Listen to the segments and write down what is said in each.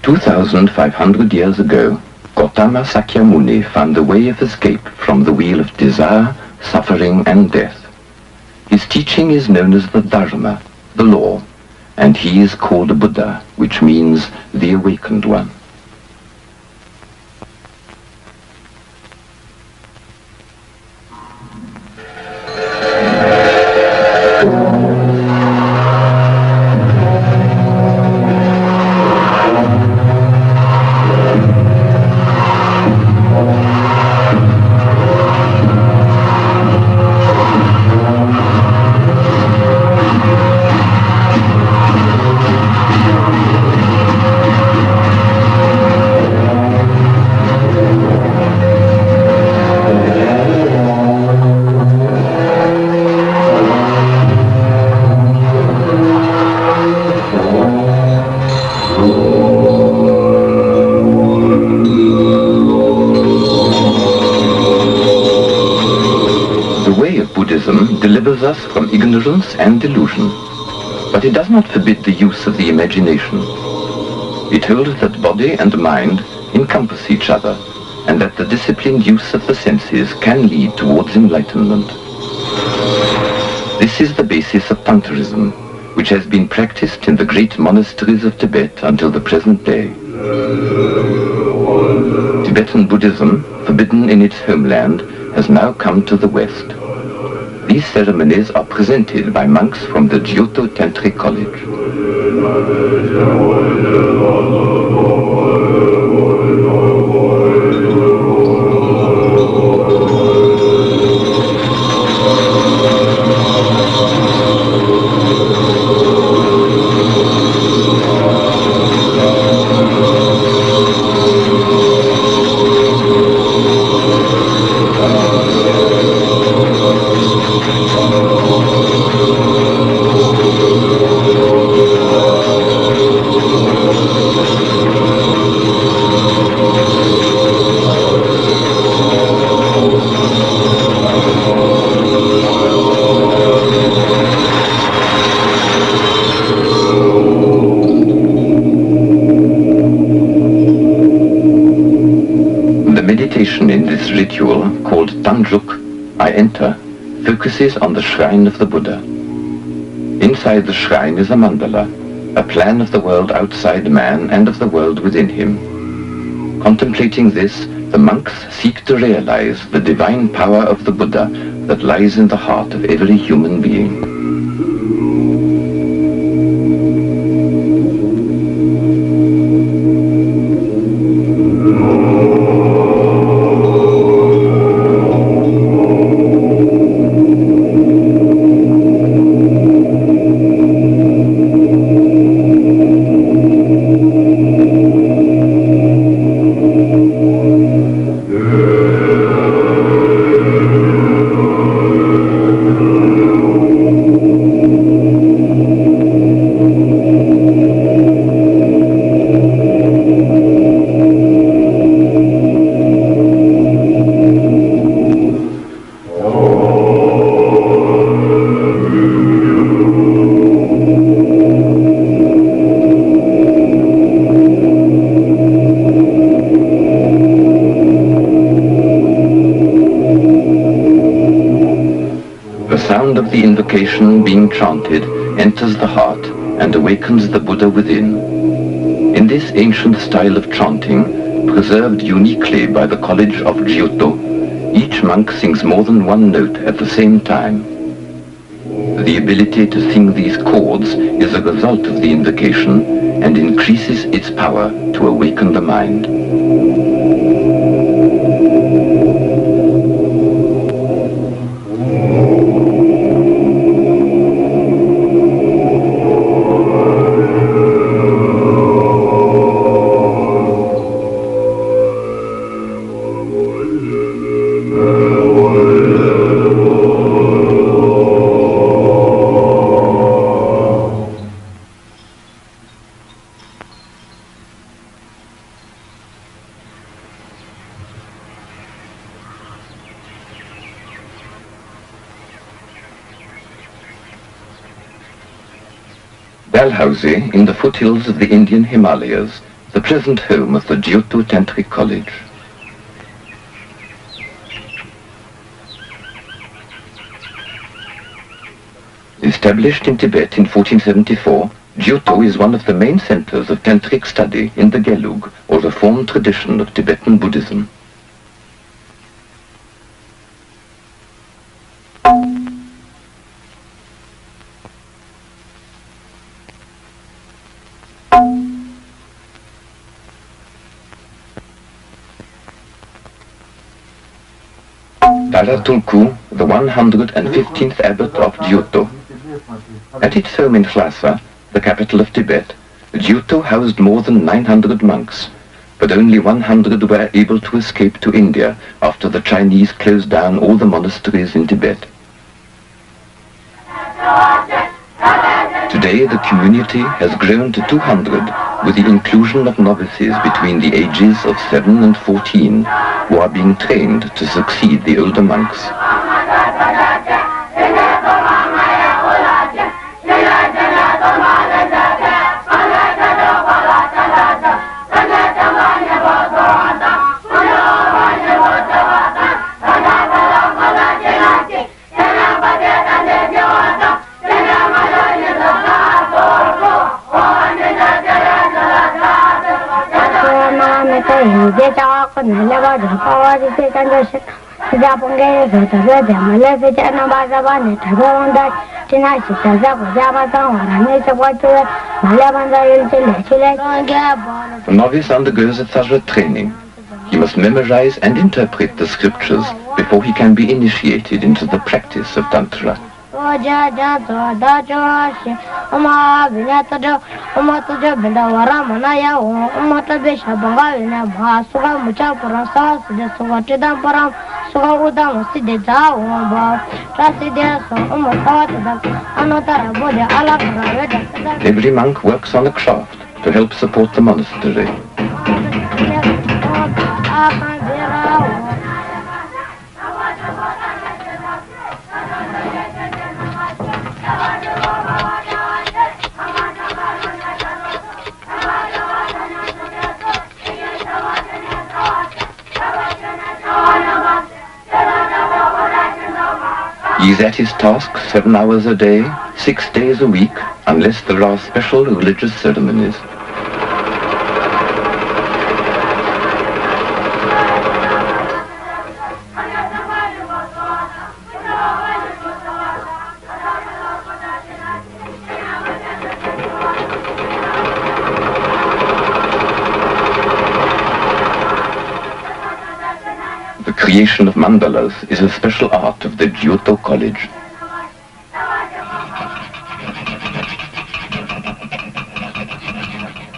2,500 years ago, Gautama Sakyamuni found a way of escape from the wheel of desire, suffering and death. His teaching is known as the Dharma, the law, and he is called a Buddha, which means the awakened one. Buddhism delivers us from ignorance and delusion, but it does not forbid the use of the imagination. It holds that body and mind encompass each other, and that the disciplined use of the senses can lead towards enlightenment. This is the basis of Tantrism, which has been practiced in the great monasteries of Tibet until the present day. Tibetan Buddhism, forbidden in its homeland, has now come to the West. These ceremonies are presented by monks from the Gyuto Tantric College. In this ritual, called Tanjuk, I enter, focuses on the shrine of the Buddha. Inside the shrine is a mandala, a plan of the world outside man and of the world within him. Contemplating this, the monks seek to realize the divine power of the Buddha that lies in the heart of every human being. The invocation being chanted enters the heart and awakens the Buddha within. In this ancient style of chanting, preserved uniquely by the College of Gyuto, each monk sings more than one note at the same time. The ability to sing these chords is a result of the invocation and increases its power to awaken the mind. Dalhousie, in the foothills of the Indian Himalayas, the present home of the Gyuto Tantric College. Established in Tibet in 1474, Gyuto is one of the main centers of Tantric study in the Gelug, or Reformed tradition of Tibetan Buddhism. Dara Tulku, the 115th abbot of Gyuto. At its home in Lhasa, the capital of Tibet, Gyuto housed more than 900 monks, but only 100 were able to escape to India after the Chinese closed down all the monasteries in Tibet. Today the community has grown to 200 with the inclusion of novices between the ages of 7 and 14 who are being trained to succeed the older monks. The novice undergoes a thorough training. He must memorize and interpret the scriptures before he can be initiated into the practice of Tantra. Every monk works on a craft to help support the monastery. He is at his task 7 hours a day, 6 days a week, unless there are special religious ceremonies. The creation of mandalas is a special art of the Gyuto College.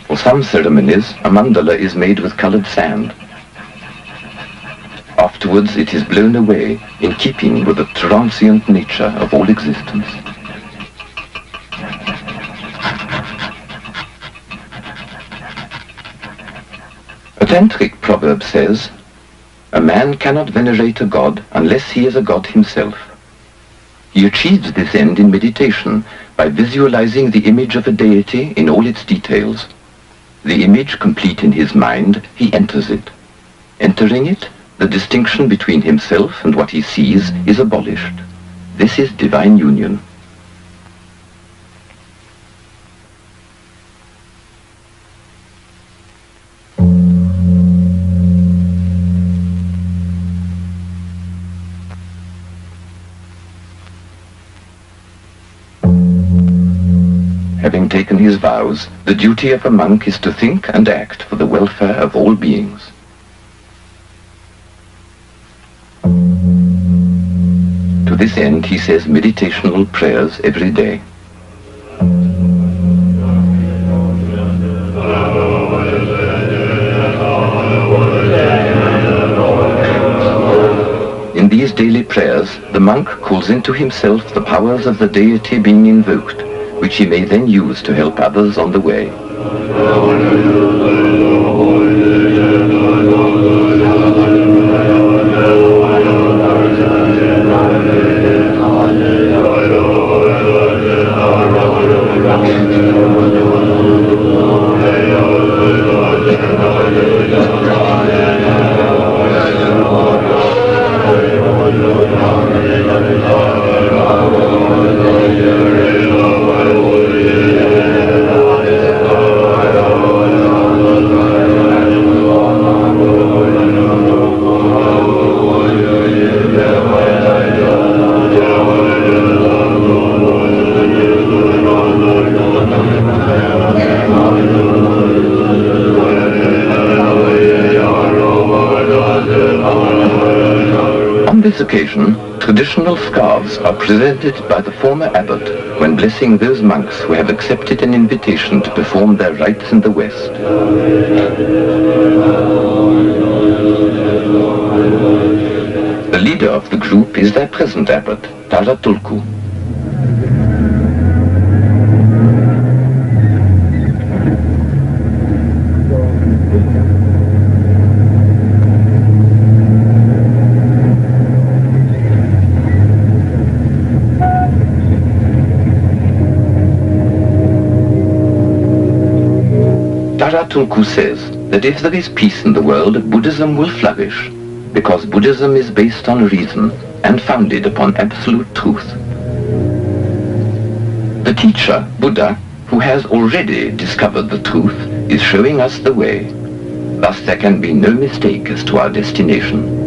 For some ceremonies, a mandala is made with colored sand. Afterwards, it is blown away in keeping with the transient nature of all existence. A tantric proverb says, "A man cannot venerate a god unless he is a god himself." He achieves this end in meditation by visualizing the image of a deity in all its details. The image complete in his mind, he enters it. Entering it, the distinction between himself and what he sees is abolished. This is divine union. Having taken his vows, the duty of a monk is to think and act for the welfare of all beings. To this end, he says meditational prayers every day. In these daily prayers, the monk calls into himself the powers of the deity being invoked, which he may then use to help others on the way. On this occasion, traditional scarves are presented by the former abbot when blessing those monks who have accepted an invitation to perform their rites in the West. The leader of the group is their present abbot, Tara Tulku. Tara Tulku says that if there is peace in the world, Buddhism will flourish, because Buddhism is based on reason and founded upon absolute truth. The teacher, Buddha, who has already discovered the truth, is showing us the way. Thus there can be no mistake as to our destination.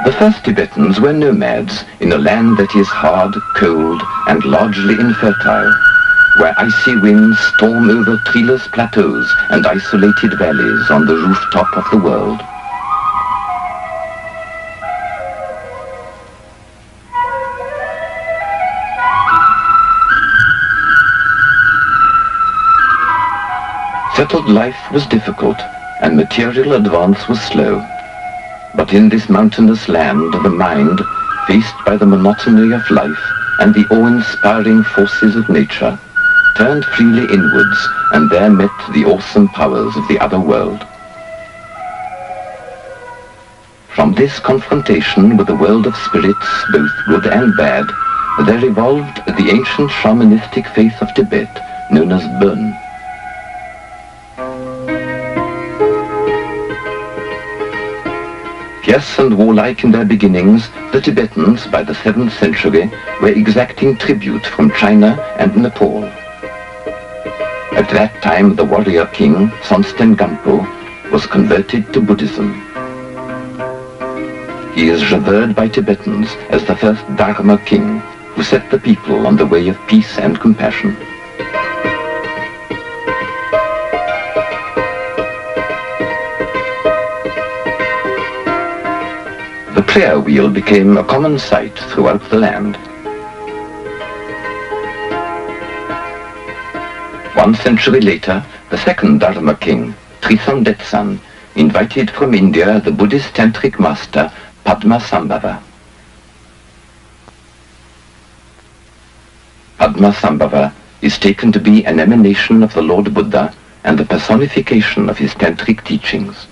The first Tibetans were nomads in a land that is hard, cold, and largely infertile, where icy winds storm over treeless plateaus and isolated valleys on the rooftop of the world. Settled life was difficult, and material advance was slow. But in this mountainous land, the mind, faced by the monotony of life and the awe-inspiring forces of nature, turned freely inwards and there met the awesome powers of the other world. From this confrontation with the world of spirits, both good and bad, there evolved the ancient shamanistic faith of Tibet, known as Bön. Fierce and warlike in their beginnings, the Tibetans, by the 7th century, were exacting tribute from China and Nepal. At that time, the warrior king, Sonsten Gampo, was converted to Buddhism. He is revered by Tibetans as the first Dharma king, who set the people on the way of peace and compassion. The prayer wheel became a common sight throughout the land. 1 century later, the second Dharma king, Trisong Detsan, invited from India the Buddhist tantric master Padmasambhava. Padmasambhava is taken to be an emanation of the Lord Buddha and the personification of his tantric teachings.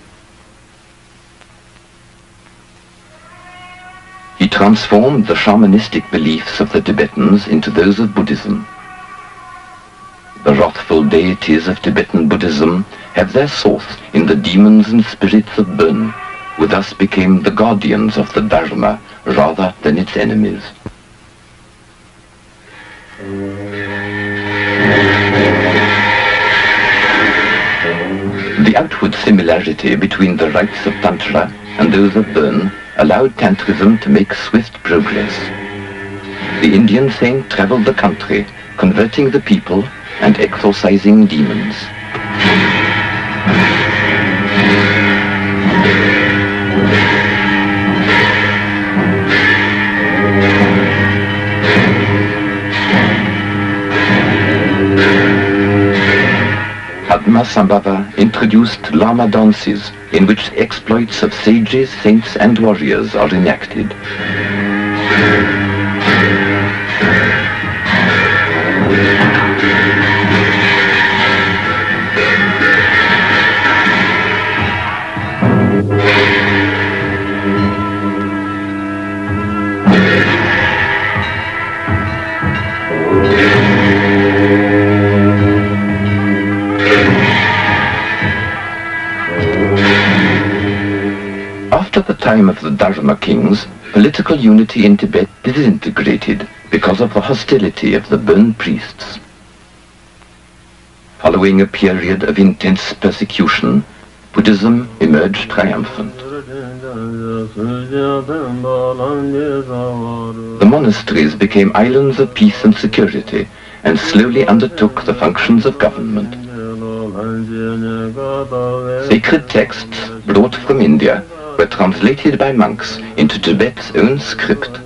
He transformed the shamanistic beliefs of the Tibetans into those of Buddhism. The wrathful deities of Tibetan Buddhism have their source in the demons and spirits of Bön, who thus became the guardians of the Dharma rather than its enemies. The outward similarity between the rites of Tantra and those of Bön allowed Tantrism to make swift progress. the Indian saint traveled the country, converting the people and exorcising demons. Padmasambhava introduced Lama dances in which the exploits of sages, saints and warriors are enacted. After the time of the Dharma kings, political unity in Tibet disintegrated because of the hostility of the Bon priests. Following a period of intense persecution, Buddhism emerged triumphant. The monasteries became islands of peace and security and slowly undertook the functions of government. Sacred texts brought from India were translated by monks into Tibet's own script.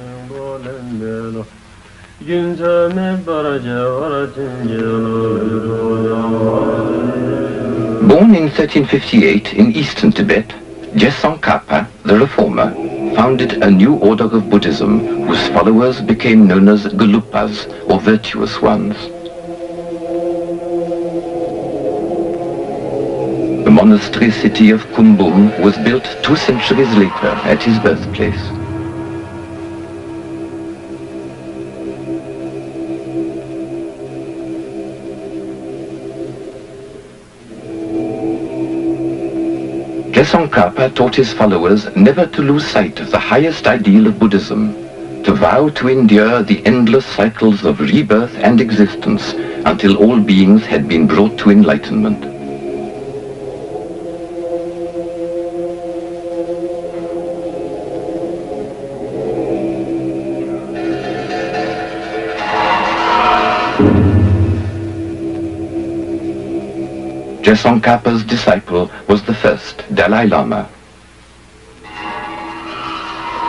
Born in 1358 in eastern Tibet, Tsongkhapa, the reformer, founded a new order of Buddhism whose followers became known as Gelugpas, or virtuous ones. The monastery city of Kumbum was built 2 centuries later at his birthplace. Tsongkhapa taught his followers never to lose sight of the highest ideal of Buddhism, to vow to endure the endless cycles of rebirth and existence until all beings had been brought to enlightenment. Tsongkhapa's disciple was the first Dalai Lama.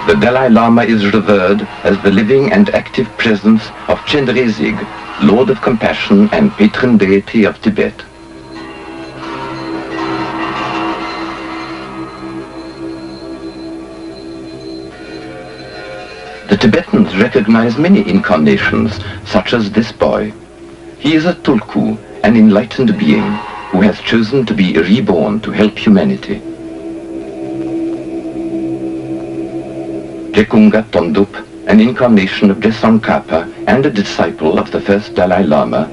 The Dalai Lama is revered as the living and active presence of Chenrezig, Lord of Compassion and patron deity of Tibet. The Tibetans recognize many incarnations, such as this boy. He is a tulku, an enlightened being, who has chosen to be reborn to help humanity. Jekunga Tondup, an incarnation of Tsongkhapa and a disciple of the first Dalai Lama,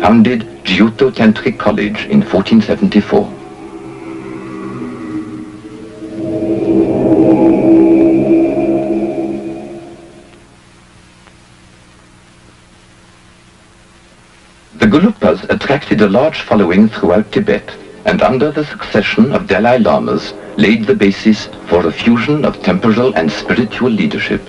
founded Gyuto Tantric College in 1474. The Gelugpas attracted a large following throughout Tibet, and under the succession of Dalai Lamas laid the basis for a fusion of temporal and spiritual leadership.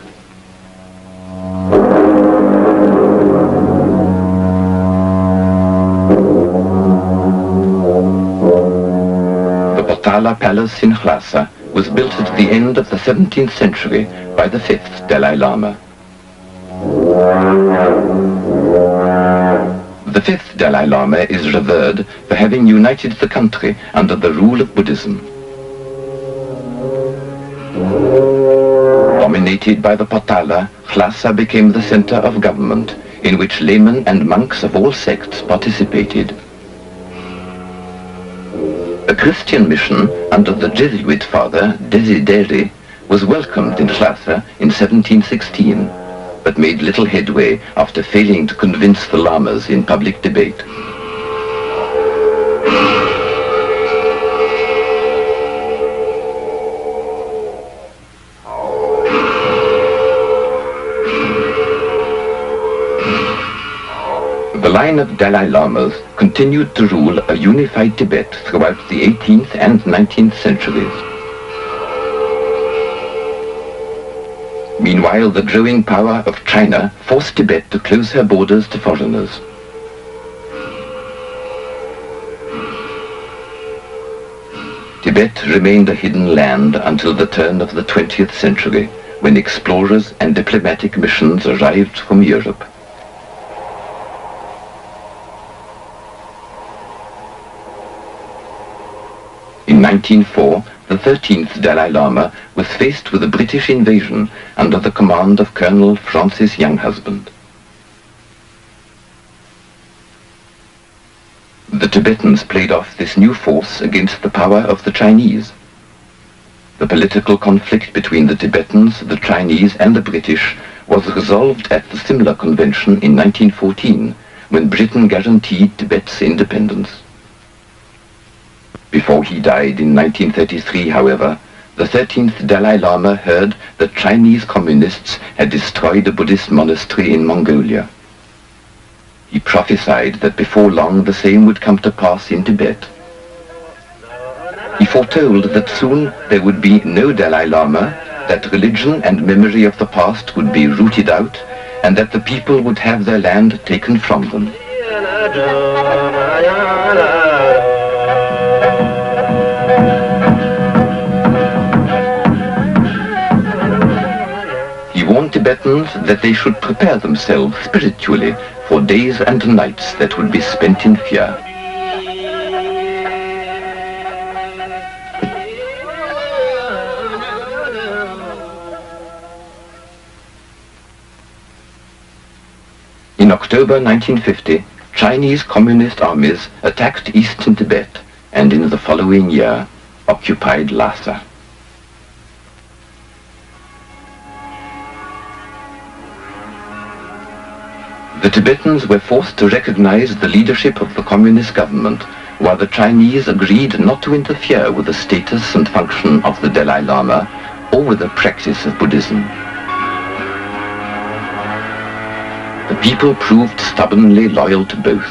The Potala Palace in Lhasa was built at the end of the 17th century by the 5th Dalai Lama. The 5th Dalai Lama is revered for having united the country under the rule of Buddhism. Dominated by the Potala, Lhasa became the center of government, in which laymen and monks of all sects participated. A Christian mission under the Jesuit father Desideri was welcomed in Lhasa in 1716, but made little headway after failing to convince the lamas in public debate. The line of Dalai Lamas continued to rule a unified Tibet throughout the 18th and 19th centuries. Meanwhile, the growing power of China forced Tibet to close her borders to foreigners. Tibet remained a hidden land until the turn of the 20th century, when explorers and diplomatic missions arrived from Europe. In 1904, the 13th Dalai Lama was faced with a British invasion under the command of Colonel Francis Younghusband. The Tibetans played off this new force against the power of the Chinese. The political conflict between the Tibetans, the Chinese and the British was resolved at the Simla Convention in 1914, when Britain guaranteed Tibet's independence. Before he died in 1933, however, the 13th Dalai Lama heard that Chinese communists had destroyed a Buddhist monastery in Mongolia. He prophesied that before long the same would come to pass in Tibet. He foretold that soon there would be no Dalai Lama, that religion and memory of the past would be rooted out, and that the people would have their land taken from them. He warned Tibetans that they should prepare themselves spiritually for days and nights that would be spent in fear. In October 1950, Chinese communist armies attacked eastern Tibet and in the following year occupied Lhasa. The Tibetans were forced to recognize the leadership of the communist government, while the Chinese agreed not to interfere with the status and function of the Dalai Lama or with the practice of Buddhism. The people proved stubbornly loyal to both.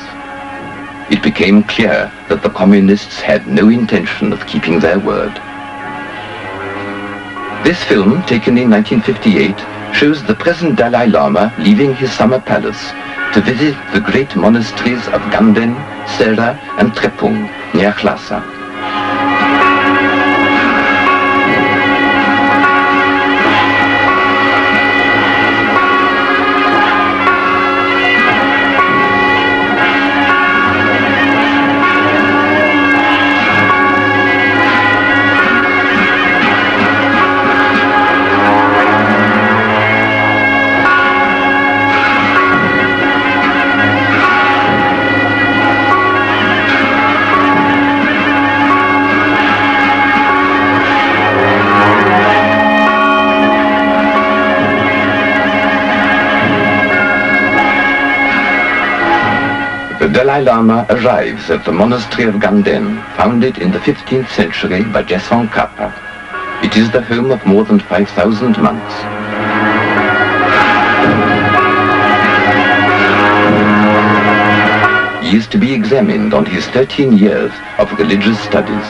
It became clear that the communists had no intention of keeping their word. This film, taken in 1958, shows the present Dalai Lama leaving his summer palace to visit the great monasteries of Ganden, Sera and Trepung near Lhasa. The Dalai Lama arrives at the monastery of Ganden, founded in the 15th century by Gesang Kappa. It is the home of more than 5,000 monks. He is to be examined on his 13 years of religious studies.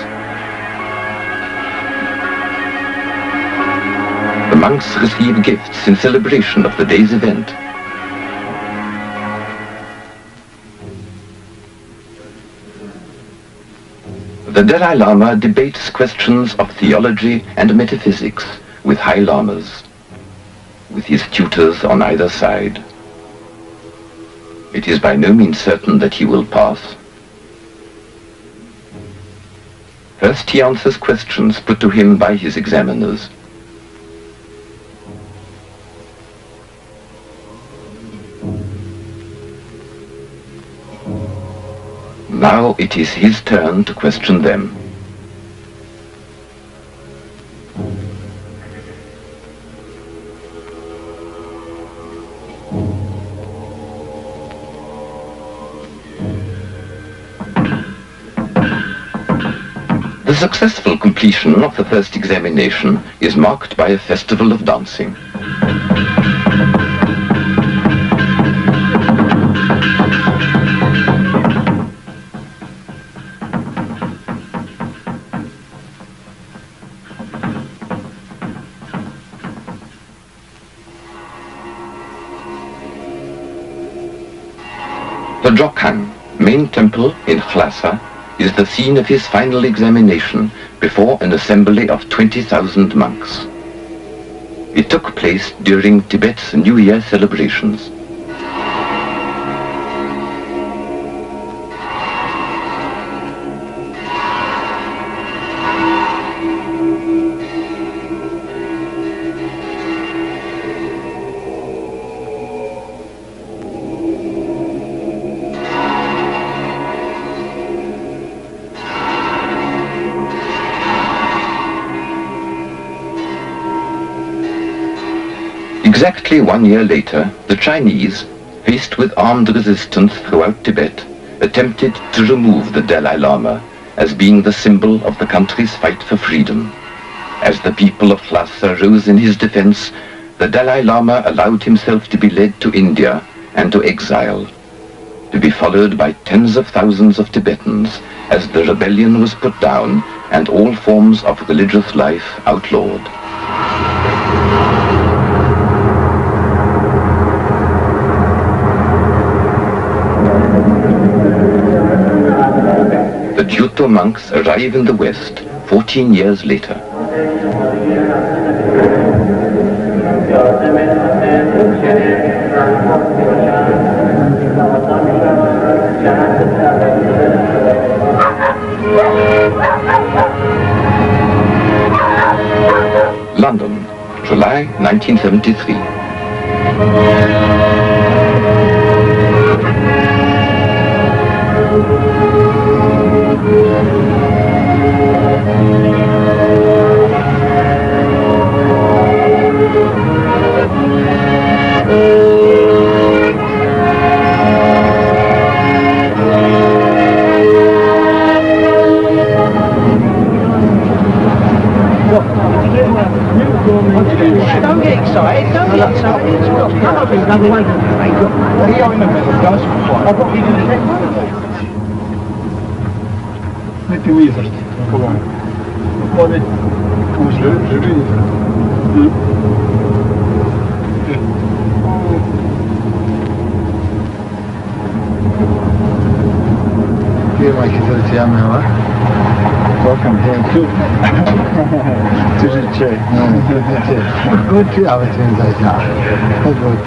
The monks receive gifts in celebration of the day's event. The Dalai Lama debates questions of theology and metaphysics with high lamas, with his tutors on either side. It is by no means certain that he will pass. First he answers questions put to him by his examiners. Now it is his turn to question them. The successful completion of the first examination is marked by a festival of dancing. The Jokhang, main temple in Lhasa, is the scene of his final examination before an assembly of 20,000 monks. It took place during Tibet's New Year celebrations. Exactly 1 year later, the Chinese, faced with armed resistance throughout Tibet, attempted to remove the Dalai Lama as being the symbol of the country's fight for freedom. As the people of Lhasa rose in his defense, the Dalai Lama allowed himself to be led to India and to exile, to be followed by tens of thousands of Tibetans as the rebellion was put down and all forms of religious life outlawed. The Gyuto monks arrive in the West 14 years later. London, July 1973. Don't get excited, don't get excited. Come up and another one. Here in the middle, guys. I've got you in the next. Mettez où il est? Comment? Comment je l'ai Here, my kids are now. Welcome here too. To the chair. Good to have it in that car. Good.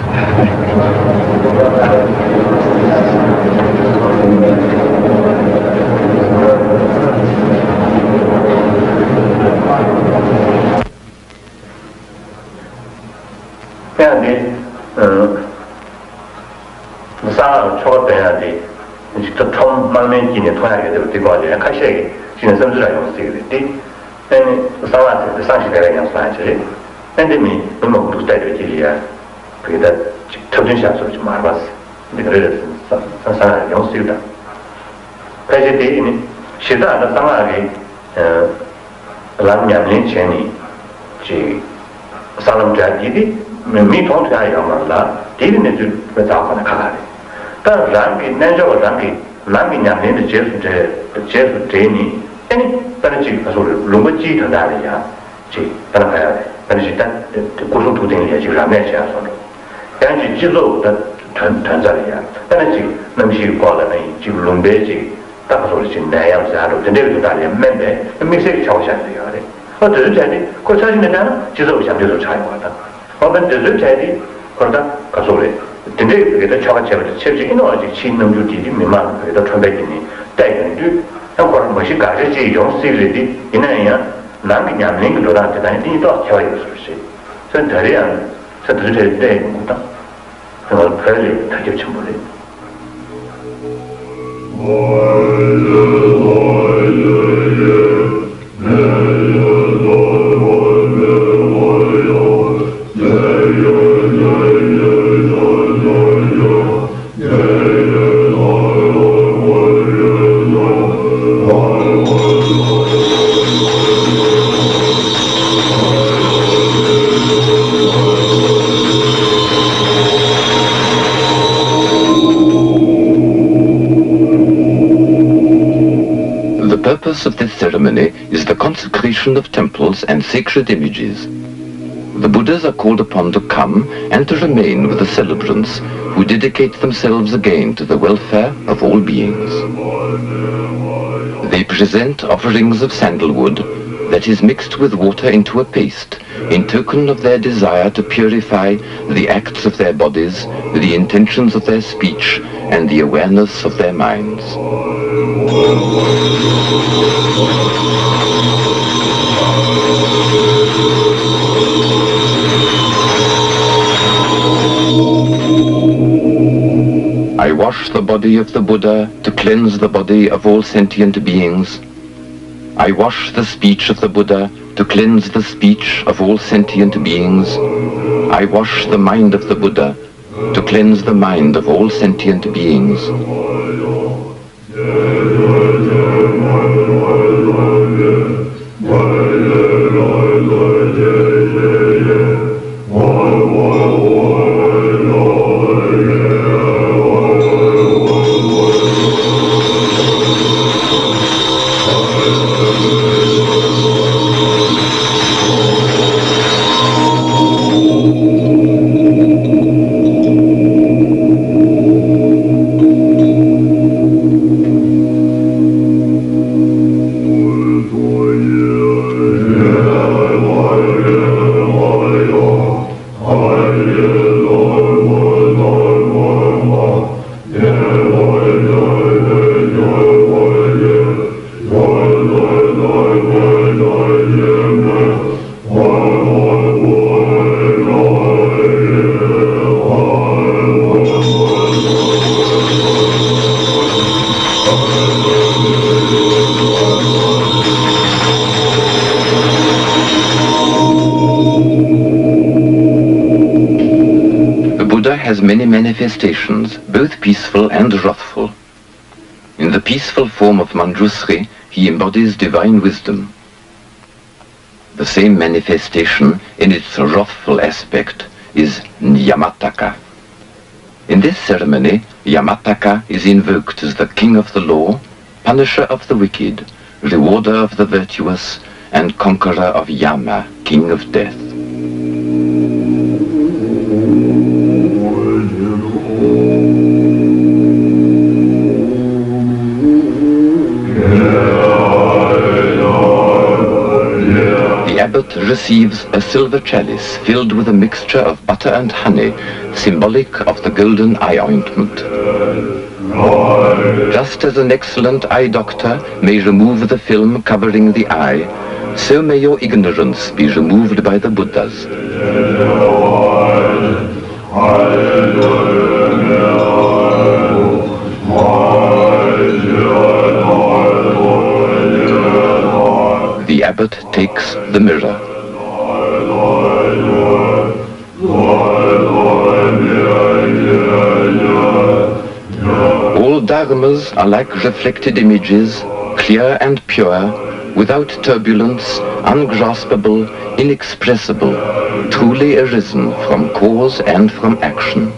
The purpose of this ceremony is the consecration of temples and sacred images. The Buddhas are called upon to come and to remain with the celebrants who dedicate themselves again to the welfare of all beings. They present offerings of sandalwood that is mixed with water into a paste in token of their desire to purify the acts of their bodies, the intentions of their speech, and the awareness of their minds. I wash the body of the Buddha to cleanse the body of all sentient beings. I wash the speech of the Buddha to cleanse the speech of all sentient beings. I wash the mind of the Buddha to cleanse the mind of all sentient beings. Has many manifestations, both peaceful and wrathful. In the peaceful form of Manjusri, he embodies divine wisdom. The same manifestation in its wrathful aspect is Yamataka. In this ceremony, Yamataka is invoked as the king of the law, punisher of the wicked, rewarder of the virtuous, and conqueror of Yama, king of death. The abbot receives a silver chalice filled with a mixture of butter and honey, symbolic of the golden eye ointment. Just as an excellent eye doctor may remove the film covering the eye, so may your ignorance be removed by the Buddhas. The abbot takes the mirror. All dharmas are like reflected images, clear and pure, without turbulence, ungraspable, inexpressible, truly arisen from cause and from action.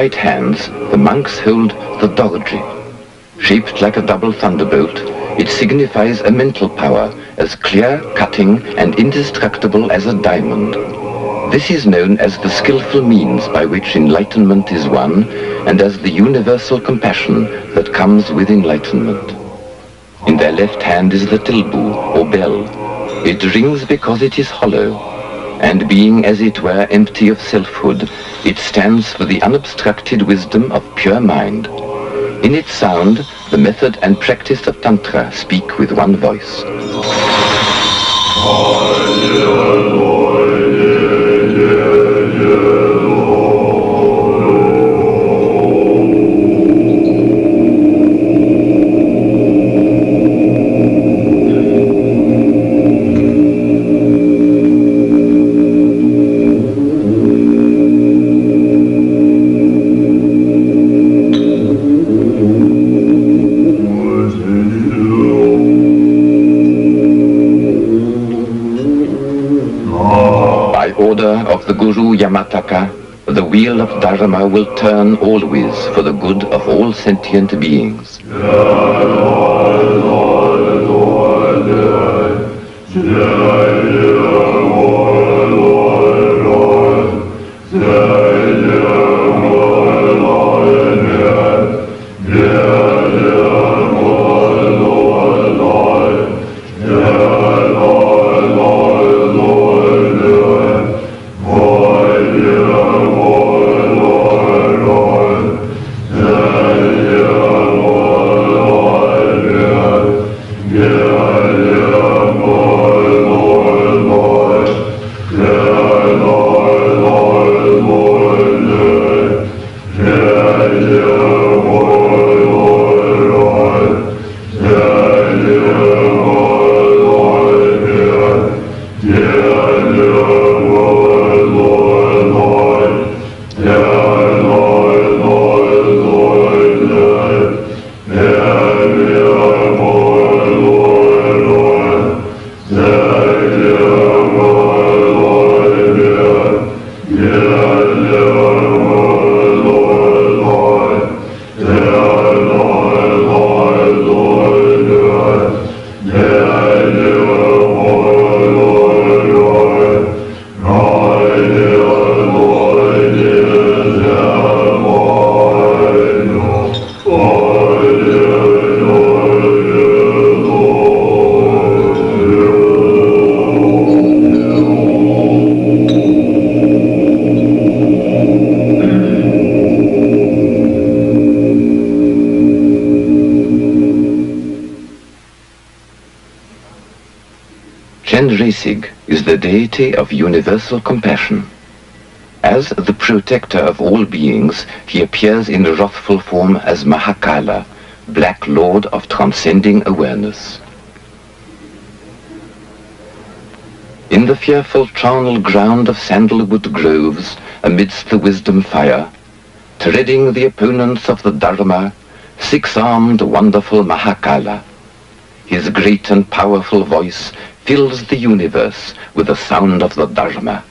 right hands, the monks hold the dorji. Shaped like a double thunderbolt, it signifies a mental power as clear, cutting, and indestructible as a diamond. This is known as the skillful means by which enlightenment is won, and as the universal compassion that comes with enlightenment. In their left hand is the tilbu, or bell. It rings because it is hollow, and being as it were empty of selfhood, it stands for the unobstructed wisdom of pure mind. In its sound, the method and practice of Tantra speak with one voice. Of the Guru Yamataka, the wheel of Dharma will turn always for the good of all sentient beings. Is the deity of universal compassion. As the protector of all beings, he appears in wrathful form as Mahakala, Black Lord of transcending awareness. In the fearful charnel ground of sandalwood groves, amidst the wisdom fire, treading the opponents of the Dharma, six-armed wonderful Mahakala. His great and powerful voice fills the universe with the sound of the Dharma.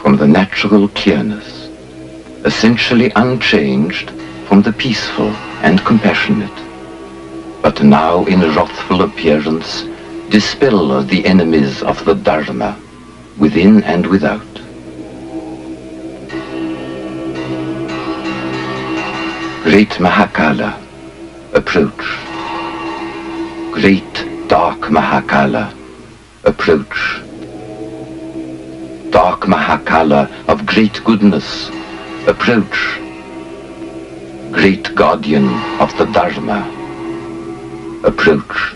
from the natural clearness, essentially unchanged from the peaceful and compassionate, but now in wrathful appearance dispel the enemies of the Dharma, within and without. Great Mahakala, approach. Great Dark Mahakala, approach. Dark Mahakala of great goodness, approach. Great guardian of the Dharma, approach.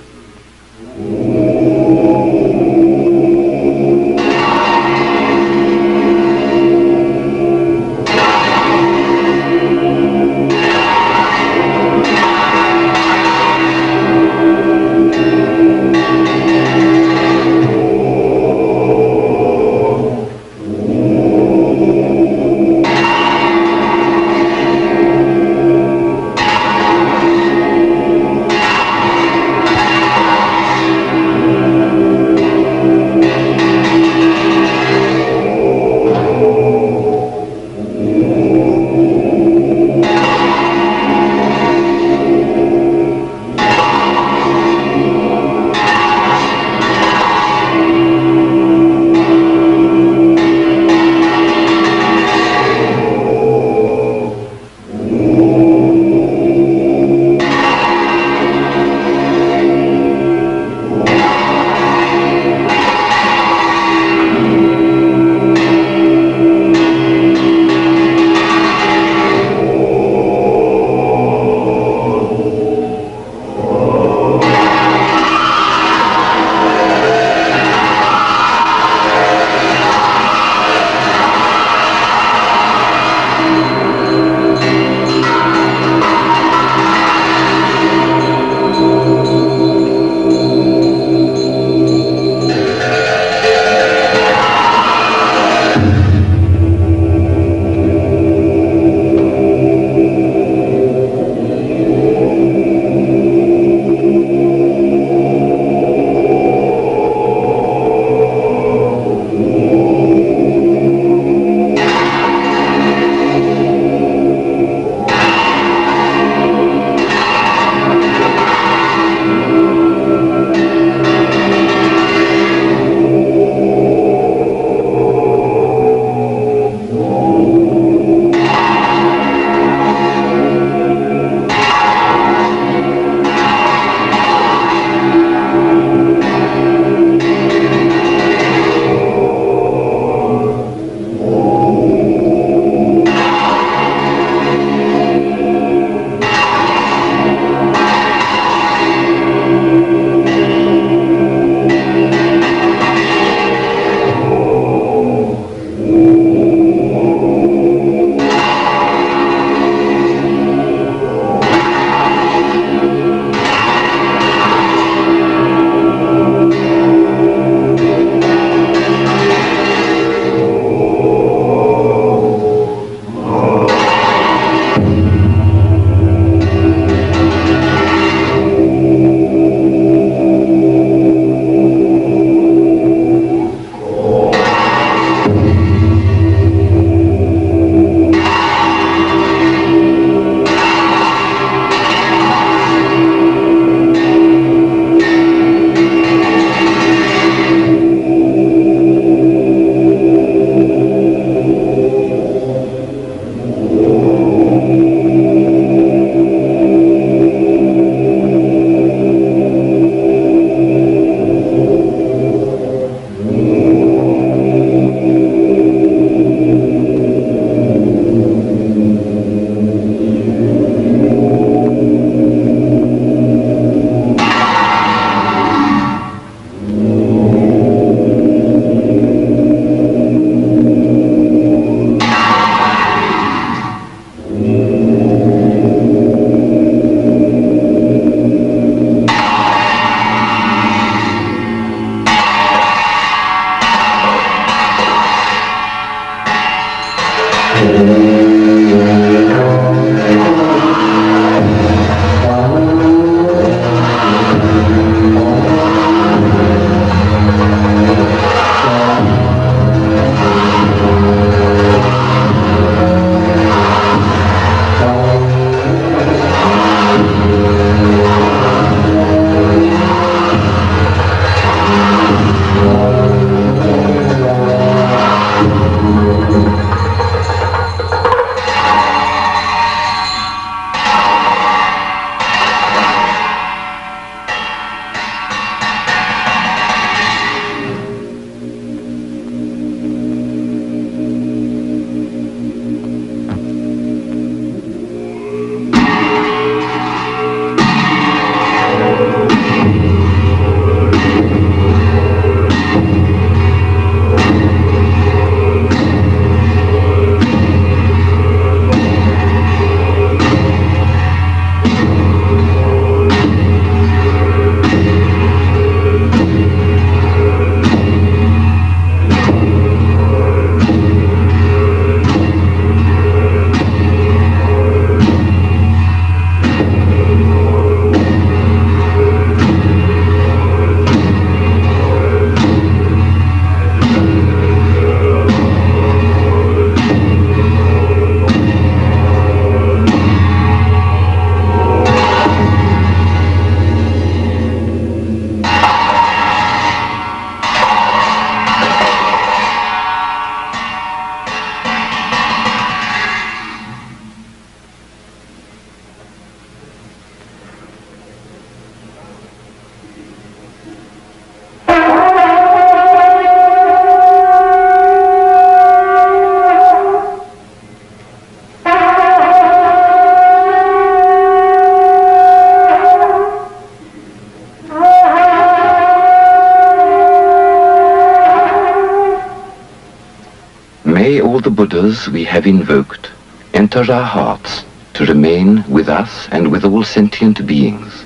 all the Buddhas we have invoked enter our hearts to remain with us and with all sentient beings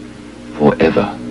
forever.